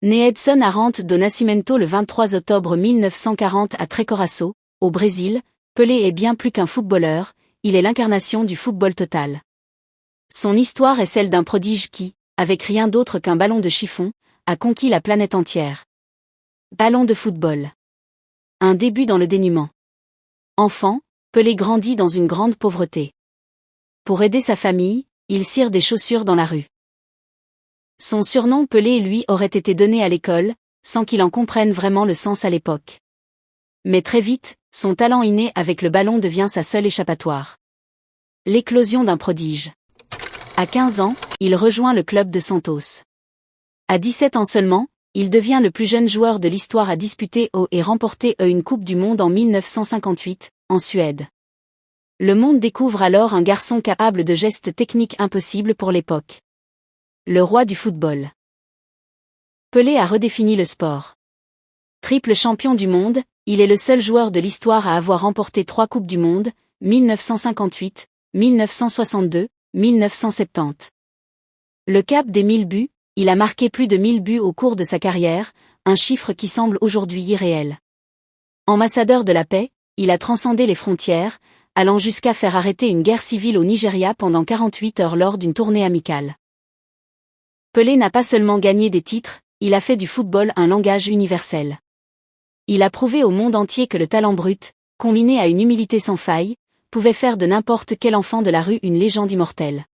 Né Edson Arantes do Nascimento le 23 octobre 1940 à Trecoraço, au Brésil, Pelé est bien plus qu'un footballeur, il est l'incarnation du football total. Son histoire est celle d'un prodige qui, avec rien d'autre qu'un ballon de chiffon, a conquis la planète entière. Ballon de football. Un début dans le dénuement. Enfant, Pelé grandit dans une grande pauvreté. Pour aider sa famille, il cire des chaussures dans la rue. Son surnom Pelé lui aurait été donné à l'école, sans qu'il en comprenne vraiment le sens à l'époque. Mais très vite, son talent inné avec le ballon devient sa seule échappatoire. L'éclosion d'un prodige. À 15 ans, il rejoint le club de Santos. À 17 ans seulement, il devient le plus jeune joueur de l'histoire à disputer et remporter une Coupe du Monde en 1958, en Suède. Le monde découvre alors un garçon capable de gestes techniques impossibles pour l'époque. Le roi du football. Pelé a redéfini le sport. Triple champion du monde, il est le seul joueur de l'histoire à avoir remporté 3 Coupes du Monde, 1958, 1962, 1970. Le cap des 1000 buts, il a marqué plus de 1000 buts au cours de sa carrière, un chiffre qui semble aujourd'hui irréel. Ambassadeur de la paix, il a transcendé les frontières, allant jusqu'à faire arrêter une guerre civile au Nigeria pendant 48 heures lors d'une tournée amicale. Pelé n'a pas seulement gagné des titres, il a fait du football un langage universel. Il a prouvé au monde entier que le talent brut, combiné à une humilité sans faille, pouvait faire de n'importe quel enfant de la rue une légende immortelle.